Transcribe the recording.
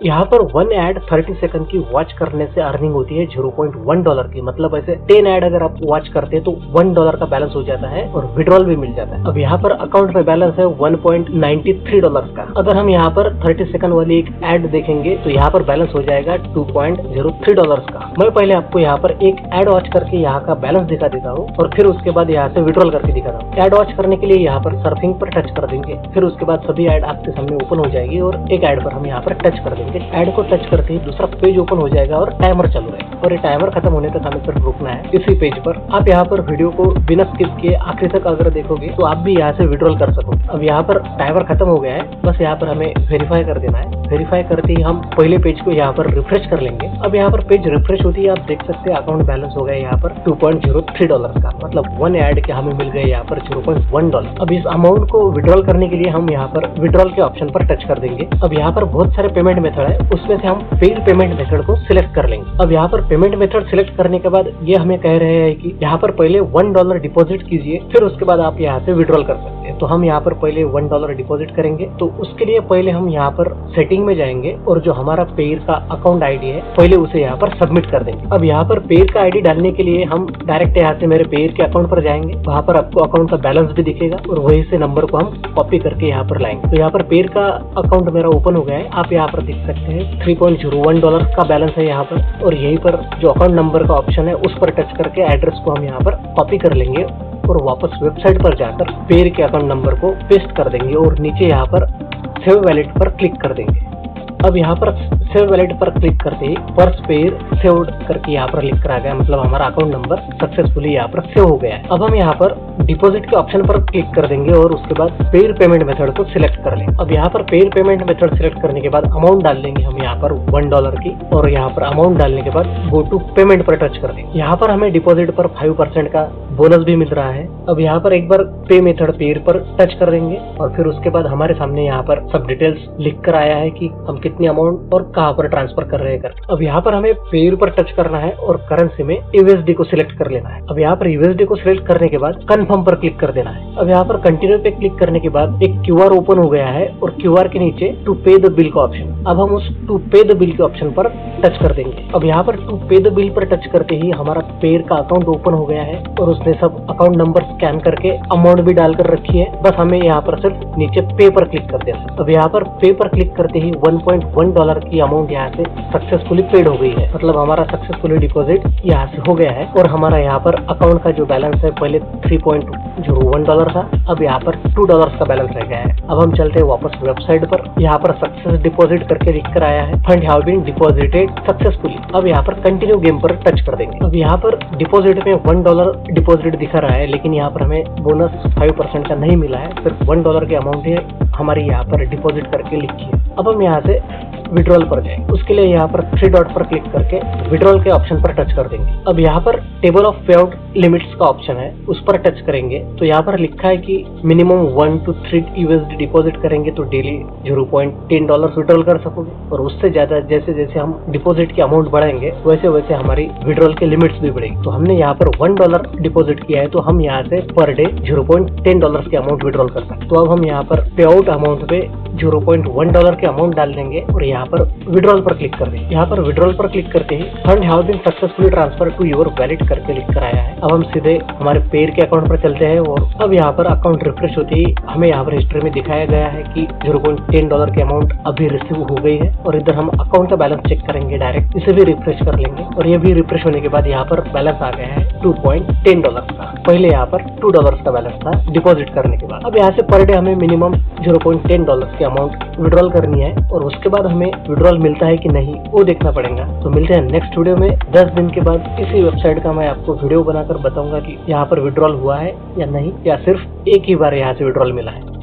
यहाँ पर 1 add 30 second की वॉच करने से अर्निंग होती है $0.1 की। मतलब ऐसे 10 ऐड अगर आप वॉच करते हैं तो $1 का बैलेंस हो जाता है और विड्रॉल भी मिल जाता है। अब यहाँ पर अकाउंट में बैलेंस है $1.93 का। अगर हम यहाँ पर 30 सेकंड वाली एक ऐड देखेंगे तो यहाँ पर बैलेंस हो जाएगा $2.03 का। मैं पहले आपको यहाँ पर एक ऐड वॉच करके यहाँ का बैलेंस दिखा देता हूँ और फिर उसके बाद यहाँ से विड्रॉल करके दिखाता हूँ। ऐड वॉच करने के लिए यहाँ पर सर्फिंग पर टच कर देंगे, फिर उसके बाद सभी ऐड आपके सामने ओपन हो जाएगी और एक ऐड पर हम यहाँ पर टच कर देंगे। ऐड को टच करते ही दूसरा पेज ओपन हो जाएगा और टाइमर चालू रहेगा और ये टाइमर खत्म होने तक हमें सिर्फ रुकना है इसी पेज पर। आप यहाँ पर वीडियो को बिना स्किप किए आखिरी तक अगर देखोगे तो आप भी यहाँ से विड्रॉल कर सकोगे। अब यहाँ पर टाइमर खत्म हो गया है, बस यहाँ पर हमें वेरीफाई कर देना है। वेरीफाई करते ही हम पहले पेज को यहाँ पर रिफ्रेश कर लेंगे। अब यहाँ पर पेज रिफ्रेश होती है, आप देख सकते हैं अकाउंट बैलेंस हो गया यहाँ पर $2.03 का। मतलब 1 ऐड के हमें मिल गए यहाँ पर $0.1। अब इस अमाउंट को विड्रॉल करने के लिए हम यहाँ पर विड्रॉल के ऑप्शन पर टच कर देंगे। अब यहाँ पर बहुत सारे पेमेंट मेथड है, उसमें से हम पेड पेमेंट मेथड को सिलेक्ट कर लेंगे। अब यहाँ पर पेमेंट मेथड सिलेक्ट करने के बाद ये हमें कह रहे हैं कि यहाँ पर पहले $1 डिपॉजिट कीजिए, फिर उसके बाद आप यहाँ से विड्रॉल कर सकते हैं। तो हम यहाँ पर पहले $1 डिपॉजिट करेंगे। तो उसके लिए पहले हम यहाँ पर सेटिंग में जाएंगे और जो हमारा पेयर का अकाउंट आईडी है पहले उसे यहाँ पर सबमिट कर देंगे। अब यहाँ पर पेयर का आईडी डालने के लिए हम डायरेक्ट यहाँ से मेरे पेयर के अकाउंट पर जाएंगे, वहाँ पर आपको अकाउंट का बैलेंस भी दिखेगा और वही से नंबर को हम कॉपी करके यहाँ पर लाएंगे। तो यहाँ पर पेयर का अकाउंट मेरा ओपन हो गया है, आप यहाँ पर देख सकते हैं $3.01 का बैलेंस है यहाँ पर। और यहीं पर जो अकाउंट नंबर का ऑप्शन है उस पर टच करके एड्रेस को हम यहाँ पर कॉपी कर लेंगे और वापस वेबसाइट पर जाकर पेयर के अकाउंट नंबर को पेस्ट कर देंगे और नीचे यहाँ पर सेव वैलेट पर क्लिक कर देंगे। अब यहाँ पर सेव वैलेट पर क्लिक करते ही फर्स्ट पेयर सेव्ड करके यहाँ पर लिख कर आ गया। मतलब हमारा अकाउंट नंबर सक्सेसफुली यहाँ पर सेव हो गया है। अब हम यहाँ पर डिपॉजिट के ऑप्शन पर क्लिक कर देंगे और उसके बाद पेयर पेमेंट मेथड को सिलेक्ट कर लेंगे। अब यहाँ पर पेयर पेमेंट मेथड सिलेक्ट करने के बाद अमाउंट डाल देंगे हम यहाँ पर $1 की और यहाँ पर अमाउंट डालने के बाद गो टू पेमेंट पर टच कर देंगे। यहाँ पर हमें डिपॉजिट पर 5% का बोनस भी मिल रहा है। अब यहाँ पर एक बार पे मेथड पेयर पर टच कर देंगे और फिर उसके बाद हमारे सामने यहाँ पर सब डिटेल्स लिख कर आया है कि हम कितनी अमाउंट और कहाँ पर ट्रांसफर कर रहे हैं। अब यहाँ पर हमें पेयर पर टच करना है और करेंसी में USD को सिलेक्ट कर लेना है। अब यहाँ पर USD को सिलेक्ट करने के बाद कंफर्म पर क्लिक कर देना है। अब यहाँ पर कंटिन्यू पे क्लिक करने के बाद एक QR ओपन हो गया है और QR के नीचे टू पे द बिल का ऑप्शन। अब हम उस टू पे द बिल के ऑप्शन पर टच कर देंगे। अब यहाँ पर टू पे द बिल पर टच करते ही हमारा पेयर का अकाउंट ओपन हो गया है और उसने सब अकाउंट नंबर स्कैन करके अमाउंट भी डालकर रखी है। बस हमें यहाँ पर सिर्फ नीचे पे पर क्लिक कर देना है। अब यहाँ पर पे पर क्लिक करते ही $1.1 की अमाउंट यहाँ से सक्सेसफुली पेड हो गई है। मतलब हमारा सक्सेसफुली डिपॉजिट यहाँ से हो गया है और हमारा यहाँ पर अकाउंट का जो बैलेंस है पहले $3.01 था, अब यहाँ पर $2 का बैलेंस रह गया है। अब हम चलते हैं वापस वेबसाइट पर। यहाँ पर सक्सेस डिपॉजिट करके लिख कर आया है fund have been deposited successfully. अब यहाँ पर कंटिन्यू गेम पर टच कर देंगे। अब यहाँ पर डिपॉजिट में $1 डिपॉजिट दिखा रहा है, लेकिन यहाँ पर हमें बोनस 5% का नहीं मिला है, सिर्फ $1 की अमाउंट है हमारी यहाँ पर डिपॉजिट करके लिखी है। अब हम यहाँ से विड्रॉल पर जाएंगे। उसके लिए यहाँ पर 3 डॉट पर क्लिक करके विड्रॉल के ऑप्शन पर टच कर देंगे। अब यहाँ पर टेबल ऑफ पे आउट लिमिट्स का ऑप्शन है, उस पर टच करेंगे तो यहाँ पर लिखा है कि मिनिमम 1 to 3 USD डिपॉजिट करेंगे तो डेली $0.10 विड्रॉल कर सकोगे और उससे ज्यादा जैसे जैसे हम डिपॉजिट की अमाउंट बढ़ाएंगे वैसे वैसे हमारी विड्रॉल के लिमिट्स भी बढ़ेगी। तो हमने यहाँ पर $1 डिपॉजिट किया है तो हम यहाँ से पर डे $0.10 की अमाउंट विड्रॉल कर सकते। तो अब हम यहाँ पर पे आउट अमाउंट पे $0.1 की अमाउंट डाल देंगे और यहाँ पर विड्रॉल पर क्लिक कर देंगे। यहाँ पर विड्रॉल पर क्लिक करते ही fund have been successfully transfer to your wallet करके लिख कर आया है। अब हम सीधे हमारे पेयर के अकाउंट पर चलते हैं और अब यहाँ पर अकाउंट रिफ्रेश होते ही हमें यहाँ पर हिस्ट्री में दिखाया गया है कि $0.10 की अमाउंट अभी रिसीव हो गई है और इधर हम अकाउंट का बैलेंस चेक करेंगे डायरेक्ट, इसे भी रिफ्रेश कर लेंगे और ये भी रिफ्रेश होने के बाद यहाँ पर बैलेंस आ गया है $2.10 का। पहले यहाँ पर $2 का बैलेंस था डिपॉजिट करने के बाद। अब यहाँ से पर डे हमें मिनिमम $0.10 की अमाउंट विड्रॉल करनी है और उसके बाद हमें विड्रॉल मिलता है कि नहीं वो देखना पड़ेगा। तो मिलते हैं नेक्स्ट वीडियो में 10 दिन के बाद। इसी वेबसाइट का मैं आपको वीडियो बनाकर बताऊंगा कि यहाँ पर विड्रॉल हुआ है या नहीं, या सिर्फ एक ही बार यहाँ से विड्रॉल मिला है।